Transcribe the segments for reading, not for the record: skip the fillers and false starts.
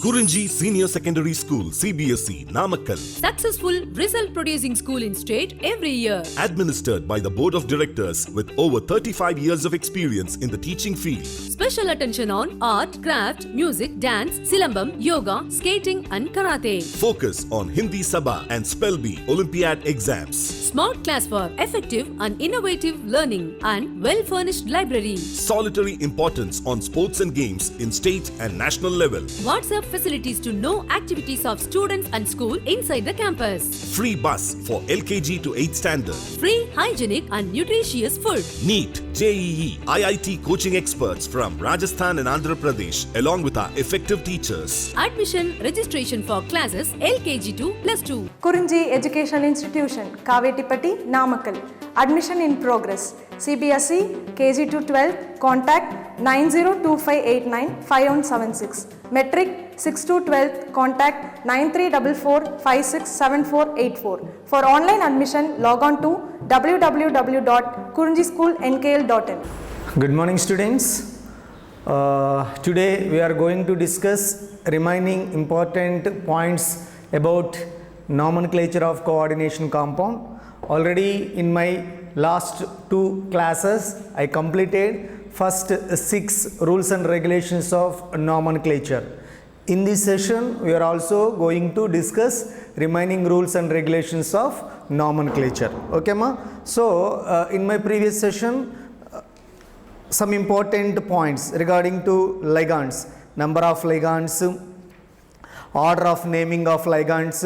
Kurinji Senior Secondary School, CBSE, Namakkal. Successful result producing school in state every year. Administered by the Board of Directors with over 35 years of experience in the teaching field. Special attention on art, craft, music, dance, silambam, yoga, skating and karate. Focus on Hindi Sabha and Spell Bee Olympiad exams. Smart class for effective and innovative learning and well-furnished library. Solitary importance on sports and games in state and national level. WhatsApp facilities to know activities of students and school inside the campus. Free bus for LKG to 8th standard. Free, hygienic and nutritious food. NEET, JEE, IIT coaching experts from Rajasthan and Andhra Pradesh along with our effective teachers. Admission registration for classes LKG to +2. Kurinji Education Institution, Kavetipatti, Namakkal. Admission in progress. CBSE, KG to 12, contact 9025895176. Metric 6 to 12, contact 9344567484. For online admission, log on to www.kurinjischoolnkl.in. Good morning, students. Today we are going to discuss remaining important points about nomenclature of coordination compound. Already in my last 2 classes I completed first 6 rules and regulations of nomenclature. In this session we are also going to discuss remaining rules and regulations of nomenclature. Okay ma? So in my previous session some important points regarding to ligands, number of ligands, order of naming of ligands,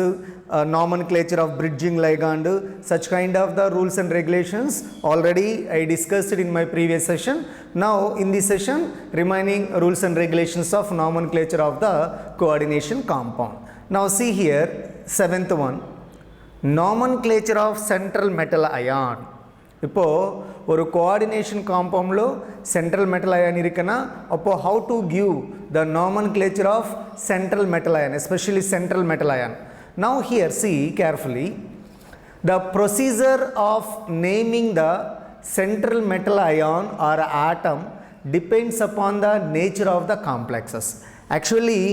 nomenclature of bridging ligand, such kind of the rules and regulations already I discussed it in my previous session. Now in this session remaining rules and regulations of nomenclature of the coordination compound. Now see here 7th one, nomenclature of central metal ion. இப்போ ஒரு coordination compound lo central metal ion irukana appo how to give the nomenclature of central metal ion, especially central metal ion. Now here see carefully, the procedure of naming the central metal ion or atom depends upon the nature of the complexes. Actually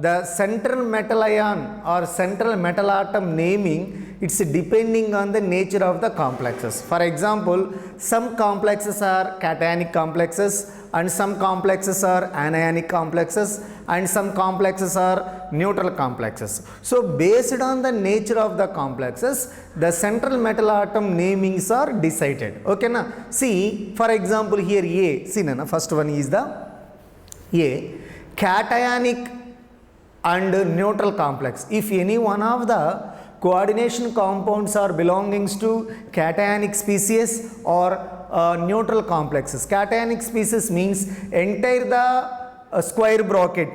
the central metal ion or central metal atom naming, it's depending on the nature of the complexes. For example, some complexes are cationic complexes and some complexes are anionic complexes and some complexes are neutral complexes. So based on the nature of the complexes, the central metal atom namings are decided. Okay na? See for example here A, see na, first one is the A, cationic and neutral complex. If any one of the coordination compounds are belongings to cationic species or neutral complexes. Cationic species means entire the square bracket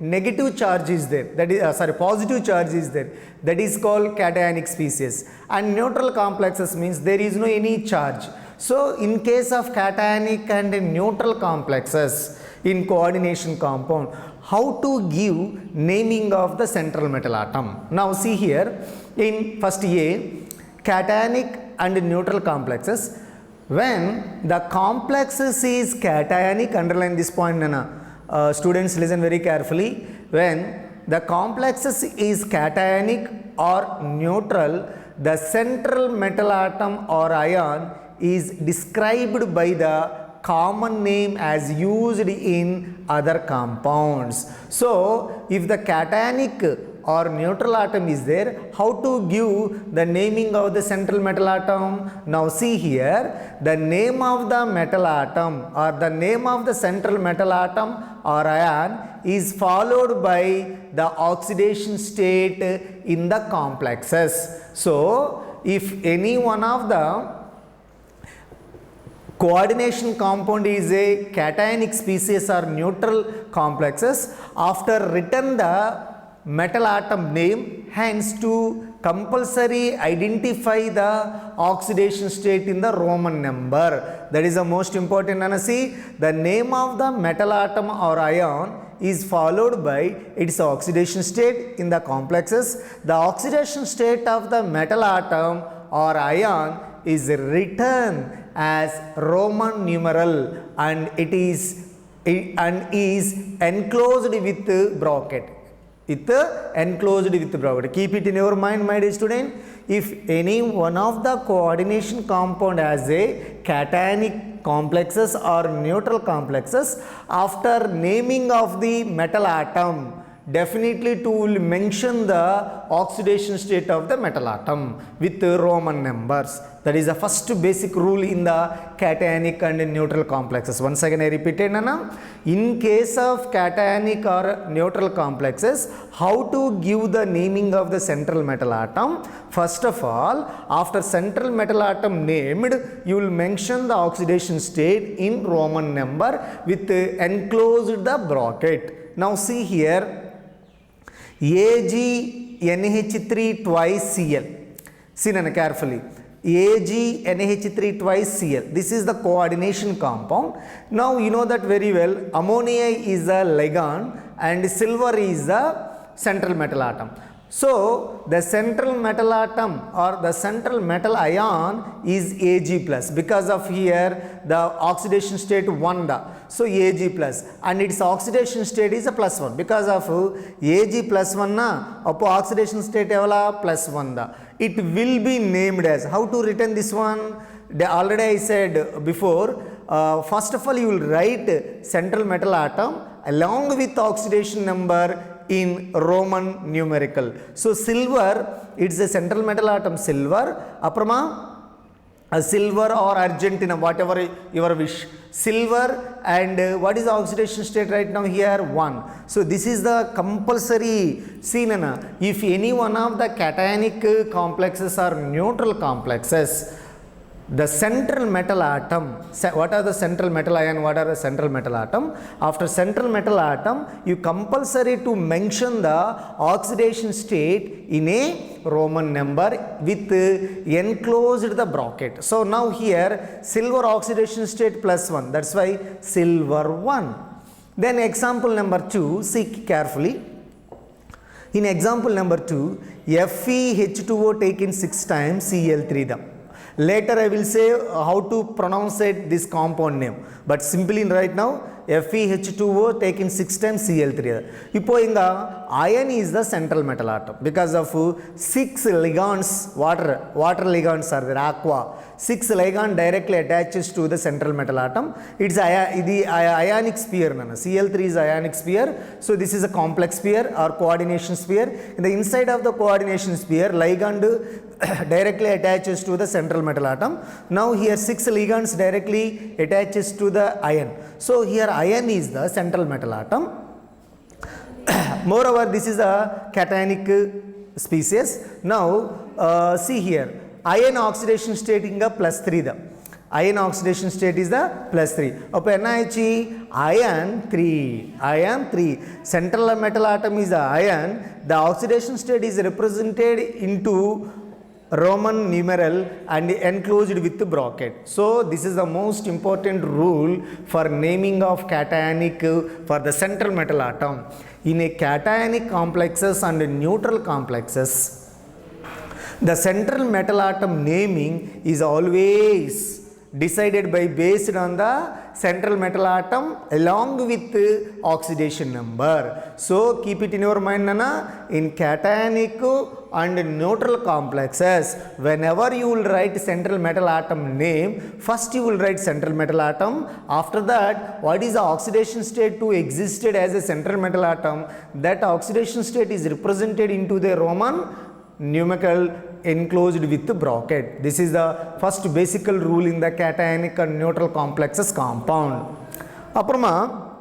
negative charge is there, that is positive charge is there, that is called cationic species. And neutral complexes means there is no any charge. So in case of cationic and neutral complexes in coordination compound, how to give naming of the central metal atom. Now see here in first A, cationic and neutral complexes. When the complexes is cationic, underline this point Nana. Students listen very carefully. When the complexes is cationic or neutral, the central metal atom or ion is described by the common name as used in other compounds. So if the cationic or neutral atom is there, how to give the naming of the central metal atom? Now see here, the name of the metal atom or the name of the central metal atom or ion is followed by the oxidation state in the complexes. So if any one of the coordination compound is a cationic species or neutral complexes, after written the metal atom name, hence to compulsory identify the oxidation state in the Roman number. That is the most important. And see, the name of the metal atom or ion is followed by its oxidation state in the complexes. The oxidation state of the metal atom or ion is written as Roman numeral and it is and is enclosed with bracket. Enclosed with bracket. Keep it in your mind, my dear student. If any one of the coordination compound has a cationic complexes or neutral complexes, after naming of the metal atom, definitely to will mention the oxidation state of the metal atom with Roman numbers. That is the first basic rule in the cationic and neutral complexes. Once again I repeated, Nana. In case of cationic or neutral complexes, how to give the naming of the central metal atom? First of all, after central metal atom named, you will mention the oxidation state in Roman number with enclosed the bracket. Now see here, AgNH3 twice Cl. See Nana carefully. AgNH3 twice Cl. This is the coordination compound. Now you know that very well. Ammonia is the ligand and silver is the central metal atom. So the central metal atom or the central metal ion is Ag plus, because of here the oxidation state 1 da. So Ag plus, and its oxidation state is a plus 1 because of Ag plus 1 na, appo oxidation state evala plus 1 da. It will be named as, how to written this one? Already I said before, first of all you will write central metal atom along with oxidation number in Roman numerical. So silver, it's a central metal atom silver, aprama silver or Argentina, whatever your wish, silver, and what is the oxidation state right now here? 1. So this is the compulsory. See Nana, if any one of the cationic complexes or neutral complexes, the central metal atom, what are the central metal ion, what are the central metal atom? After central metal atom, you compulsory to mention the oxidation state in a Roman number with enclosed the bracket. So now here silver oxidation state plus 1, that's why silver 1. Then example number 2, see carefully. In example number 2, FeH2O taken 6 times Cl3 them. Later I will say how to pronounce it, this compound name, but simply right now FeH2O taken 6 times Cl3. Ipo inga iron is the central metal atom because of 6 ligands, water ligands are there, aqua. 6 ligand directly attaches to the central metal atom. It's the ionic sphere. Cl3 is ionic sphere. So this is a complex sphere or coordination sphere. In the inside of the coordination sphere, ligand directly attaches to the central metal atom. Now here 6 ligands directly attaches to the iron. So here iron is the central metal atom. Moreover, this is a cationic species. Now see here, iron oxidation state is plus 3 the. Iron oxidation state is the plus 3. Up NiH iron 3. Central metal atom is the iron. The oxidation state is represented into Roman numeral and enclosed with the bracket. So this is the most important rule for naming of cationic for the central metal atom. In a cationic complexes and neutral complexes, the central metal atom naming is always decided by based on the central metal atom along with oxidation number. So keep it in your mind, Nana. In cationic and neutral complexes, whenever you will write central metal atom name, first you will write central metal atom. After that, what is the oxidation state to existed as a central metal atom? That oxidation state is represented into the Roman numerical enclosed with the bracket. This is the first basic rule in the cationic and neutral complexes compound. Aprama,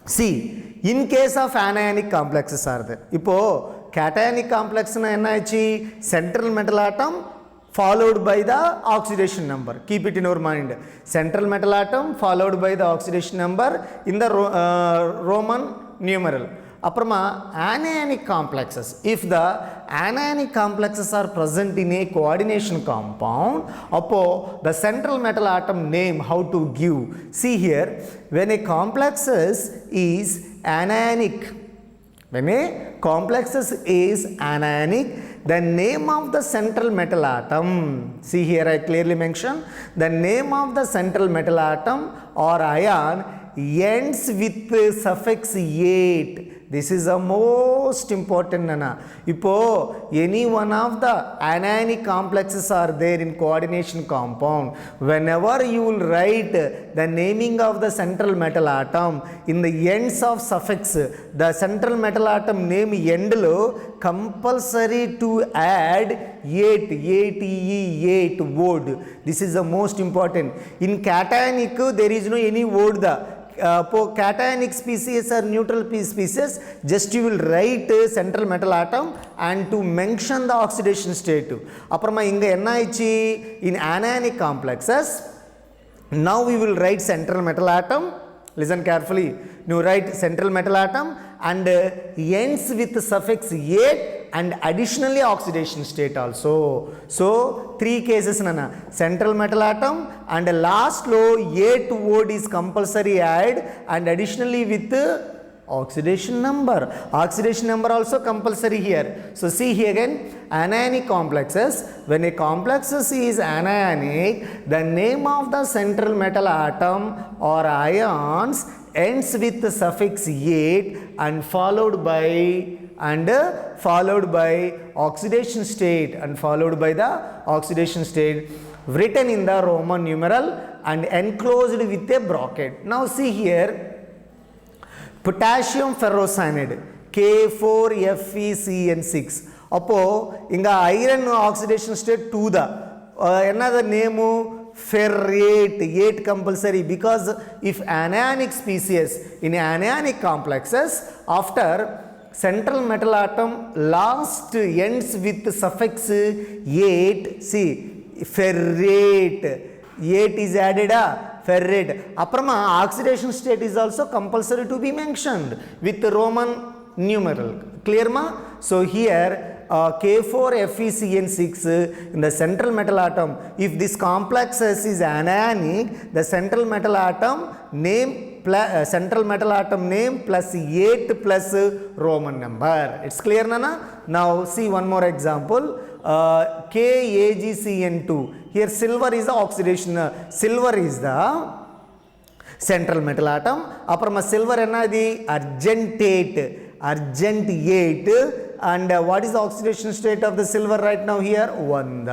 see, in case of anionic complexes are there. Ipo cationic complex na NiH central metal atom followed by the oxidation number. Keep it in your mind. Central metal atom followed by the oxidation number in the Roman numeral. Aprama anionic complexes. If the anionic complexes are present in a coordination compound, appo the central metal atom name how to give. See here, when a complexes is anionic, when a complexes is anionic, the name of the central metal atom, see here I clearly mention, the name of the central metal atom or ion ends with suffix ate. This is the most important nana. Ipo any one of the anionic complexes are there in coordination compound. Whenever you will write the naming of the central metal atom in the ends of suffix, the central metal atom name end lo compulsory to add ate word. This is the most important. In cationic there is no any word the cationic species or neutral species, just you will write central metal atom and to mention the oxidation state. Apparama inga enna ichi in anionic complexes, now we will write central metal atom. Listen carefully. You write central metal atom and ends with suffix ate and additionally oxidation state also. So 3 cases nana, central metal atom and last low ate word is compulsory add and additionally with oxidation number. Oxidation number also compulsory here. So see here again, anionic complexes. When a complex is anionic, the name of the central metal atom or ions ends with the suffix ate and followed by oxidation state written in the Roman numeral and enclosed with a bracket. Now see here, potassium ferrocyanide K4FeCN6. Appo inga iron oxidation state to the another name ferrate, 8 compulsory, because if anionic species in anionic complexes after central metal atom last ends with suffix ate, see ferrate, ate is added ferrate. Aprama oxidation state is also compulsory to be mentioned with the Roman numeral. Clear ma? So here K4FeCN6 in the central metal atom, if this complex is anionic, the central metal atom name plus ate plus Roman number. It's clear nana? Now see one more example. KAgCN2. Here silver is the oxidation. Silver is the central metal atom. Aprama silver ennadi argentate. And what is the oxidation state of the silver right now here? 1.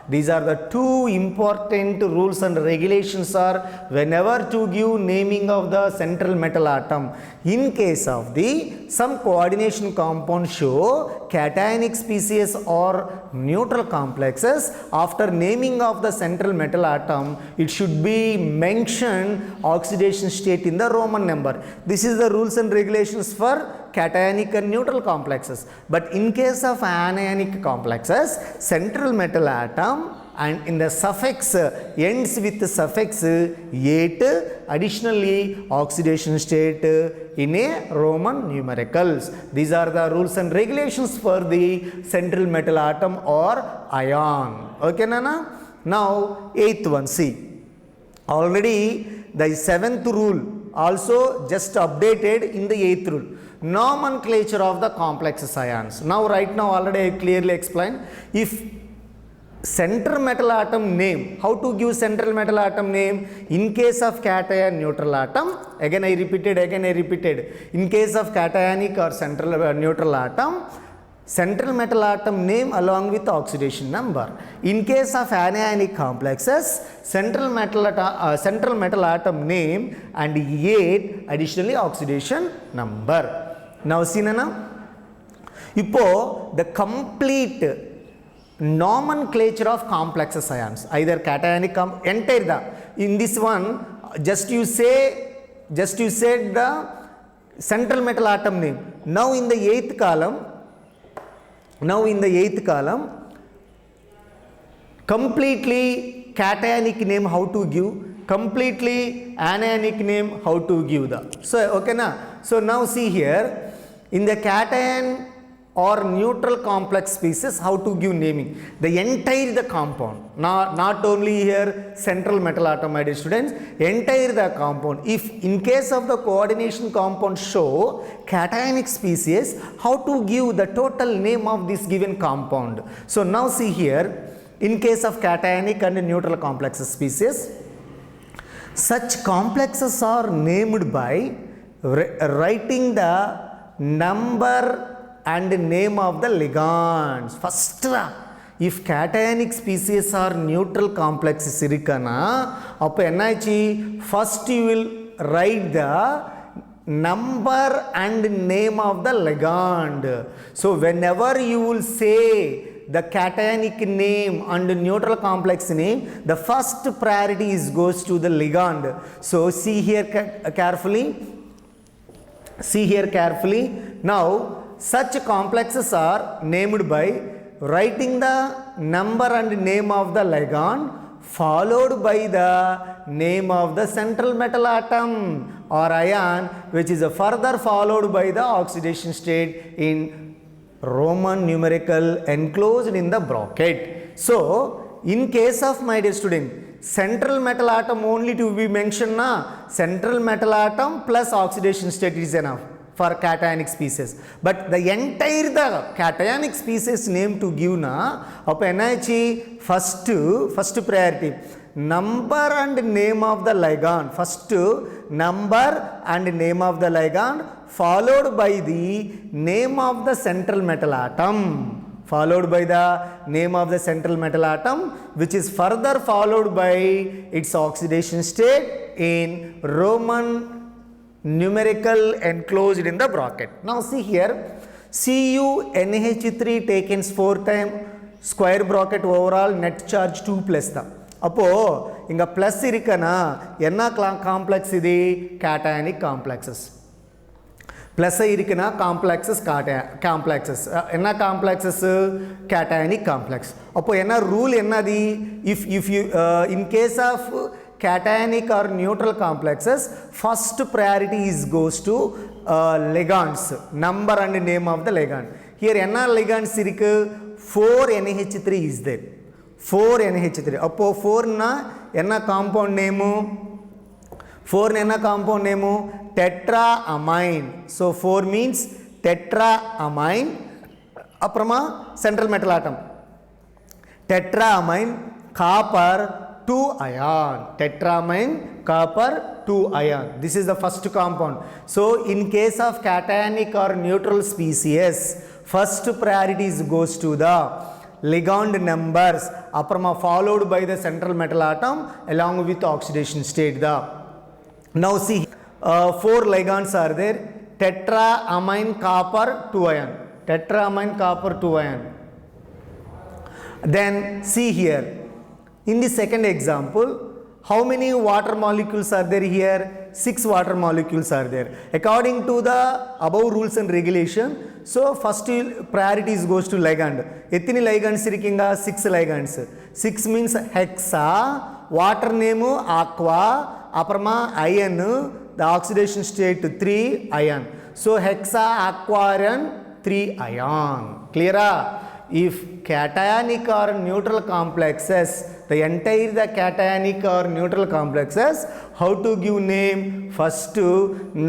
These are the 2 important rules and regulations are whenever to give naming of the central metal atom. In case of the some coordination compound show cationic species or neutral complexes, after naming of the central metal atom, it should be mentioned oxidation state in the Roman number. This is the rules and regulations for cationic and neutral complexes. But in case of anionic complexes, central metal atom and in the suffix ends with the suffix ate, additionally oxidation state in a Roman numericals. These are the rules and regulations for the central metal atom or ion. Okay nana? Now 8th one, see, already the 7th rule also just updated in the 8th rule. Nomenclature of the complexes ions. Now right now already I clearly explained. If central metal atom name, how to give central metal atom name in case of cation neutral atom, again I repeated, in case of cationic or central neutral atom, central metal atom name along with oxidation number. In case of anionic complexes, central metal atom name and ate, additionally oxidation number. Now see nana, ipo the complete nomenclature of complexes ions, either cationic entire in this one, just you said the central metal atom name. Now in the 8th column, completely cationic name how to give, completely anionic name how to give the. So okay na? So now see here, in the cation or neutral complex species, how to give naming the entire the compound, not only here central metal atom, my dear students, entire the compound. If in case of the coordination compound show cationic species, how to give the total name of this given compound. So now see here, in case of cationic and neutral complex species, Such complexes are named by writing the number and name of the ligands. First, if cationic species are neutral complexes irukana, appo ennachi first you will write the number and name of the ligand. So whenever you will say the cationic name and neutral complex name, the first priority is goes to the ligand. So see here carefully. See here carefully. Now such complexes are named by writing the number and name of the ligand followed by the name of the central metal atom or ion, which is further followed by the oxidation state in Roman numeral enclosed in the bracket. So in case of, my dear student, central metal atom only to be mentioned na, central metal atom plus oxidation state is enough for cationic species. But the entire the cationic species name to give na, appo ennachi first priority number and name of the ligand. First number and name of the ligand followed by the name of the central metal atom, followed by the name of the central metal atom, which is further followed by its oxidation state in Roman numerical enclosed in the bracket. Now see here, CuNH3 taken 4 time square bracket overall net charge 2 plus da. அப்போ இங்க plus இருக்கனா என்ன complex இது cationic complexes. Plus இருக்குன்னா complexes என்ன complexes cationic complex. அப்போ என்ன rule என்னது, if you in case of cationic or neutral complexes, first priority is goes to ligands, number and name of the ligand. Here enna ligands irukku 4NH3 is there, 4NH3. appo 4 na enna compound name, 4 na enna compound name tetraamine. So 4 means tetraamine. Apparama central metal atom tetraamine copper 2 ion, tetraamine copper 2 ion. This is the first compound. So in case of cationic or neutral species, first priority goes to the ligand numbers, apparama followed by the central metal atom along with oxidation state. Now see, 4 ligands are there. Tetraamine copper 2 ion, tetraamine copper 2 ion. Then see here, in the second example, how many water molecules are there here? 6 water molecules are there. According to the above rules and regulation, so first priorities goes to ligand. Ethini ligands irukkinga? 6 ligands. 6 means hexa, water name aqua, apparama iron, the oxidation state 3 ion. So hexa aquarium 3 ion. Clear? If cationic or neutral complexes, the entire the cationic or neutral complexes, how to give name? First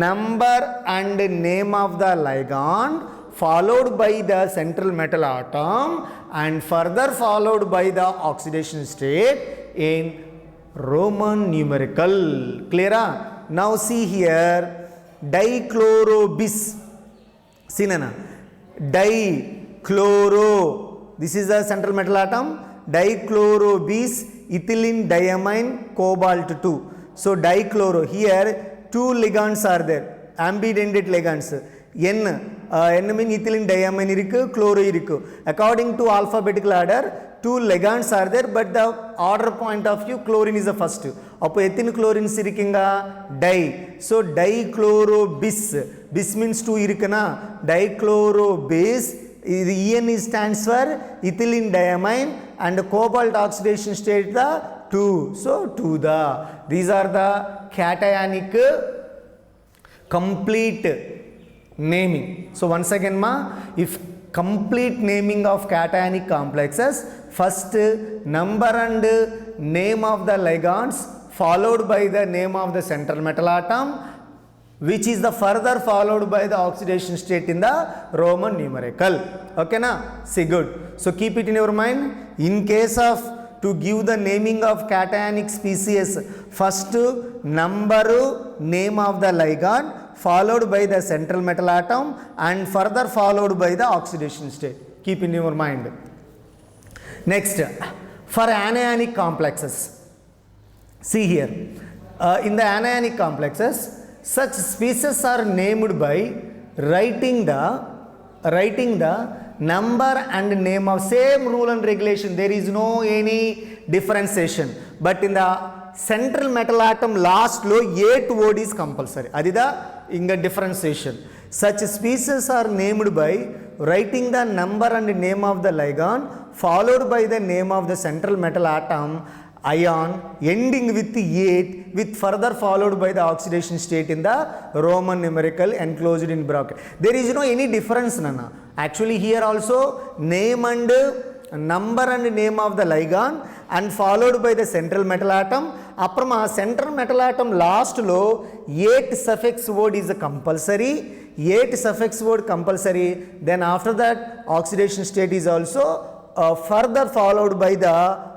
number and name of the ligand followed by the central metal atom and further followed by the oxidation state in Roman numerical. Clear? Now see here, dichlorobis. See nana, dichloro, this is the central metal atom, dichlorobis, ethylene diamine cobalt 2. So dichloro, here 2 ligands are there, ambidended ligands. N mean ethylene diamine irukku, chloro irukku. According to alphabetical order, 2 ligands are there, but the order point of view, chlorine is the first. Appo ethine chlorine irukkinga di. So dichlorobis, bis means 2 irukana, dichlorobis. The En stands for ethylene diamine and cobalt oxidation state the 2. So 2 the. These are the cationic complete naming. So once again ma, if complete naming of cationic complexes, first number and name of the ligands followed by the name of the central metal atom, which is the further followed by the oxidation state in the Roman numerical. Okay na? See, good. So keep it in your mind. In case of to give the naming of cationic species, first number name of the ligand followed by the central metal atom and further followed by the oxidation state. Keep in your mind. Next, for anionic complexes, see here, in the anionic complexes, such species are named by writing the number and name of same rule and regulation. There is no any differentiation, but in the central metal atom last lo 8 word is compulsory. Adida inga differentiation. Such species are named by writing the number and name of the ligand followed by the name of the central metal atom ion ending with 8 with further followed by the oxidation state in the Roman numerical enclosed in bracket. There is no any difference, Nana. Actually here also name and number and name of the ligand and followed by the central metal atom. Aprama central metal atom last lo 8 suffix word is compulsory. 8 suffix word compulsory. Then after that oxidation state is also further followed by the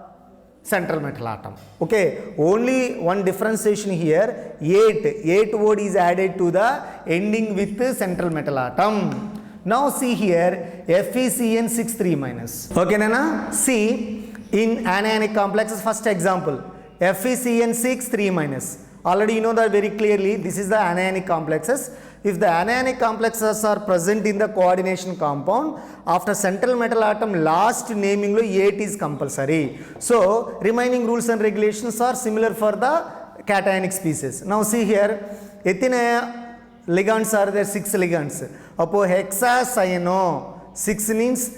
central metal atom. Okay, only one differentiation here, 8 word is added to the ending with the central metal atom. Now see here FeCN 6 3-. Okay, Nana, see in anionic complexes, first example FeCN 6 3-. Already you know that very clearly, this is the anionic complexes. If the anionic complexes are present in the coordination compound, after central metal atom last naming lo 8 is compulsory. So remaining rules and regulations are similar for the cationic species. Now see here, ethine ligands are there, 6 ligands. Appo hexacyano 6 means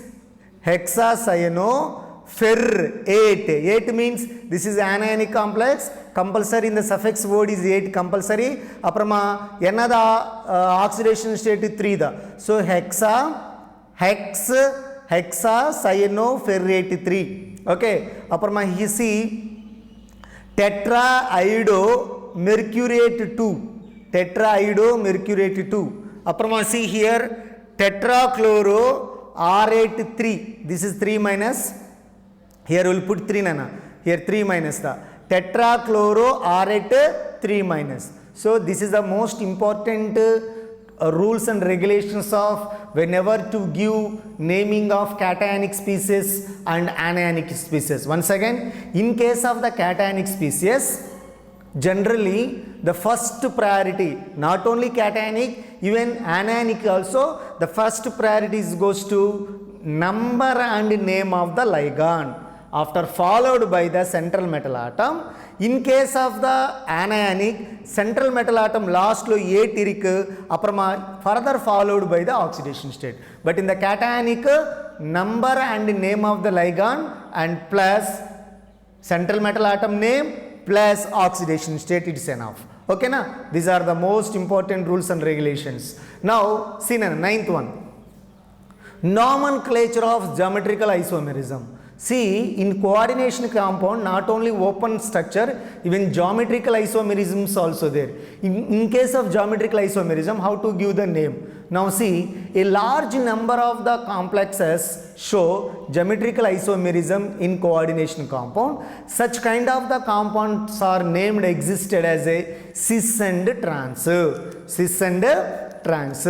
hexacyano fer 8 means this is anionic complex. Compulsory in the suffix word is 8 compulsory. Aprama another oxidation state 3 da. So hexacyano ferrate 3. Okay. Aprama he see tetraiodo mercurate 2. Tetraiodo mercurate 2. Aprama see here tetrachloro R8 3. This is 3-. Here we will put 3, Nana. Here 3- the tetrachloro R8 3-. So this is the most important rules and regulations of whenever to give naming of cationic species and anionic species. Once again, in case of the cationic species, generally the first priority, not only cationic, even anionic also, the first priority goes to number and name of the ligand, after followed by the central metal atom. In case of the anionic, central metal atom last lo 8 irikku, aprama further followed by the oxidation state. But in the cationic, number and name of the ligand and plus central metal atom name plus oxidation state, it is enough. Okay, na? These are the most important rules and regulations. Now see na 9th one, nomenclature of geometrical isomerism. See, in coordination compound, not only open structure, even geometrical isomerism is also there. In case of geometrical isomerism, how to give the name? Now see, a large number of the complexes show geometrical isomerism in coordination compound. Such kind of the compounds are named existed as a cis and trans. Cis and trans.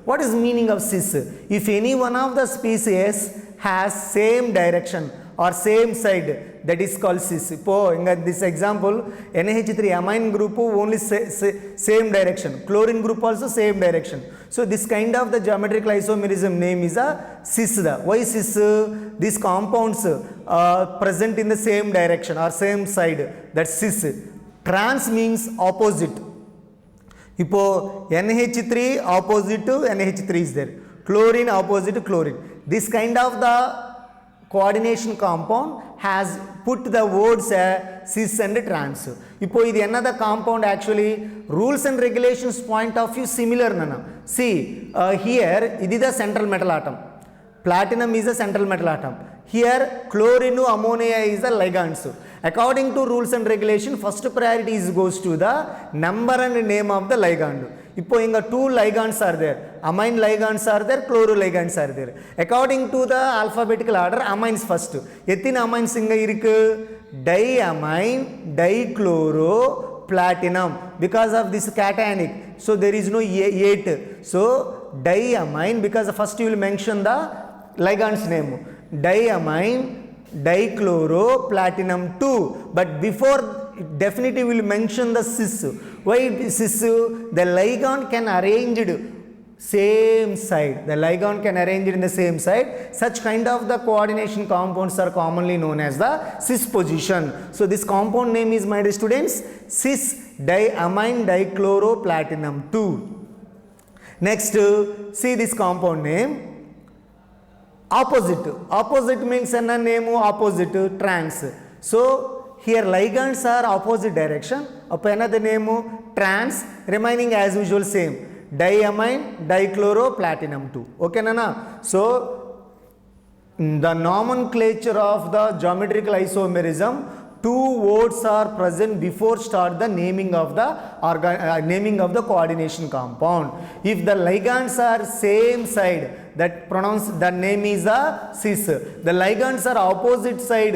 What is meaning of cis? If any one of the species has same direction or same side, that is called cis. In this example, NH3 amine group only same direction, chlorine group also same direction. So this kind of the geometrical isomerism name is a cis. Why cis? These compounds present in the same direction or same side, that's cis. Trans means opposite. Ipo NH3 opposite to NH3 is there, chlorine opposite to chlorine. This kind of the coordination compound has put the words cis and trans. Ipo idi another compound, actually rules and regulations point of view similar, Nana. See here idi the central metal atom, platinum is the central metal atom, here chlorine ammonia is the ligands. According to rules and regulation, first priority goes to the number and name of the ligand. Ipo inga 2 ligands are there, Amine ligands are there, chloroligands are there. According to the alphabetical order, amines first. எத்தனை amines இங்க இருக்கு? Diamine, dichloro, platinum. Because of this cationic, so there is no 8. So diamine, because first you will mention the ligand's name. Diamine, dichloro, platinum 2. But before definitely will mention the cis. Why cis? The ligand can arrange it same side. The ligand can arrange it in the same side. Such kind of the coordination compounds are commonly known as the cis position. So this compound name is, my dear students, cis diamine dichloro platinum 2. Next, see this compound name. Opposite means anna name opposite, trans. So here ligands are opposite direction. Appo another name trans, remaining as usual same. Diamine dichloro platinum 2. Okay nana? So the nomenclature of the geometrical isomerism, 2 words are present before start the naming of the coordination compound. If the ligands are same side, that name is a cis. The ligands are opposite side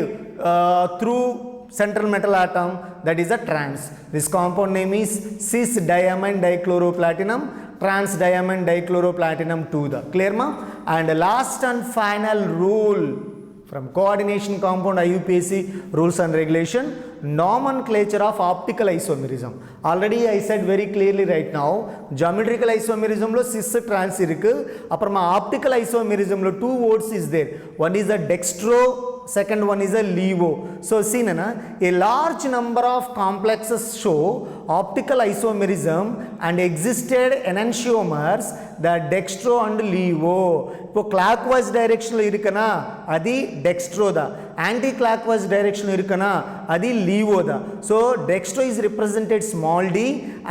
through central metal atom, that is a trans. This compound name is cis diamine dichloropplatinum, trans diamine dichloropplatinum 2. The clear ma? And last and final rule from coordination compound IUPAC rules and regulation, nomenclature of optical isomerism. Already I said very clearly right now, geometrical isomerism lo cis trans irukku, apparama optical isomerism lo 2 words is there. One is a dextro, second one is a levo. So see nana, a large number of complexes show optical isomerism and existed enantiomers, the dextro and levo. இப்போ clockwise direction lo irukana adi dextro da, anti clockwise direction lo irukana adi levo da. So dextro is represented small d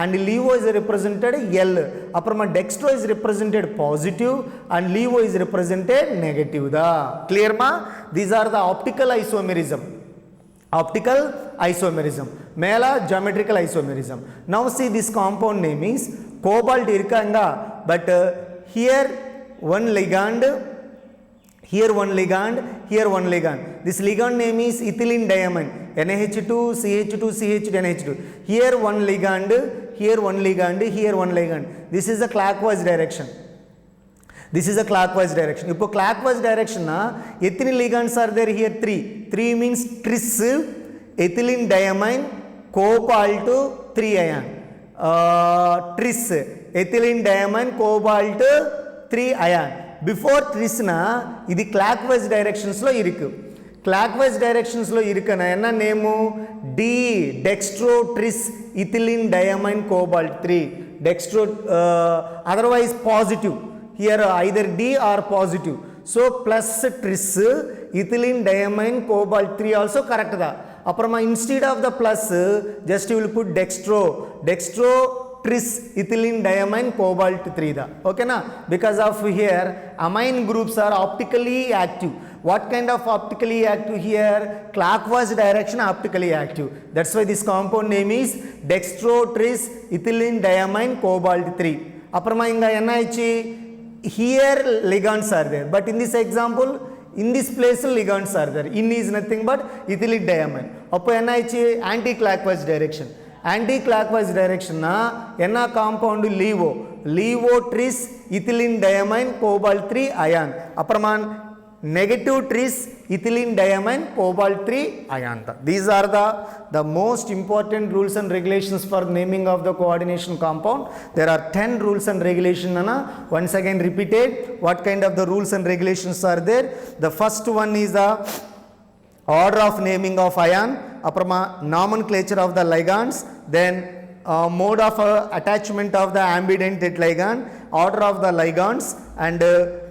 and levo is represented L. Apparama dextro is represented positive and levo is represented negative da. Clear ma? These are the optical isomerism. Optical isomerism. Mela geometrical isomerism. Now see this compound name is cobalt irukanga, but here one ligand, here one ligand, here one ligand. This ligand name is ethylene diamine, NaH2, CH2, CH2, NH2. Here one ligand, here one ligand, here one ligand. This is a clockwise direction. This is a clockwise direction. If clockwise direction, how many ligands are there here? 3. 3 means tris, ethylene diamine, cobalt, 3 ion. Tris, ethylene diamine, cobalt, 3 ion. Before tris na, this clockwise directions lo irukku. Clockwise directions lo irukana enna name? D, dextro, tris, ethylene diamine, cobalt 3. Dextro, otherwise positive. Here either D or positive. So plus tris, ethylene diamine, cobalt 3 also correct da. Apparama instead of the plus, just you will put dextro, tris, ethylene diamine, cobalt 3 da. Okay na? Because of here amine groups are optically active. What kind of optically active here? Clockwise direction optically active. That's why this compound name is dextro, tris, ethylene diamine, cobalt 3. Apparama inga enna ichi? Here ligands are there, but in this example, in this place ligands are there. In is nothing but ethylene diamine. Appo enna ichi? Anti-clockwise direction. Anti-clockwise direction na enna compound levo. Levo, tris, ethylene diamine, cobalt 3 ion. Apparman negative tris, ethylene diamine, cobalt 3 ion. These are the most important rules and regulations for naming of the coordination compound. There are 10 rules and regulations. Once again repeated, what kind of the rules and regulations are there? The first one is the order of naming of ion, apparama nomenclature of the ligands, then mode of attachment of the ambidentate ligand, order of the ligands, and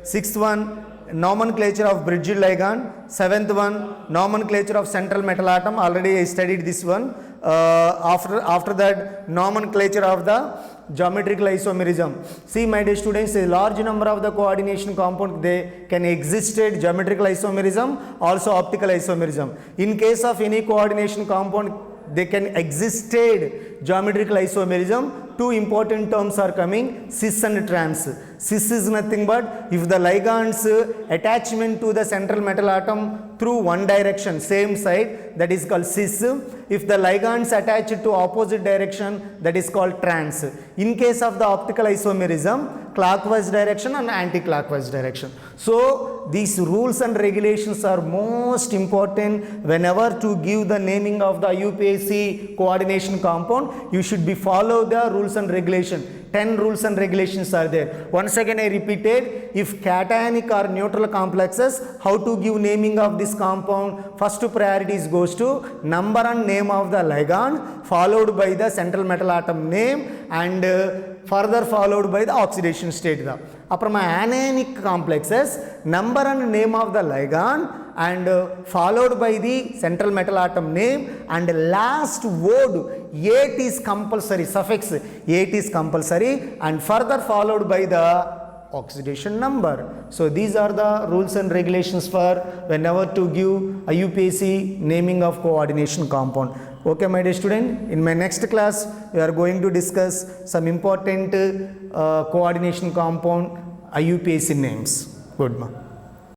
sixth one nomenclature of bridged ligand, seventh one nomenclature of central metal atom. Already I studied this one. After that nomenclature of the geometrical isomerism. See my dear students, a large number of the coordination compounds they can exist at geometrical isomerism, also optical isomerism. In case of any coordination compound they can exist at geometrical isomerism, two important terms are coming, cis and trans. Cis is nothing but if the ligand's attachment to the central metal atom through one direction, same side, that is called cis. If the ligands attached to opposite direction, that is called trans. In case of the optical isomerism, clockwise direction and anti-clockwise direction. So these rules and regulations are most important whenever to give the naming of the IUPAC coordination compound. You should be follow the rules and regulation. 10 rules and regulations are there. Once again I repeated, if cationic or neutral complexes, how to give naming of this compound? First priorities goes to number and name of the ligand, followed by the central metal atom name, and further followed by the oxidation state. Apparama anionic complexes, number and name of the ligand, and followed by the central metal atom name, and last word 8 is compulsory, suffix 8 is compulsory, and further followed by the oxidation number. So these are the rules and regulations for whenever to give IUPAC naming of coordination compound. Okay, my dear student, in my next class we are going to discuss some important coordination compound IUPAC names. Good, ma.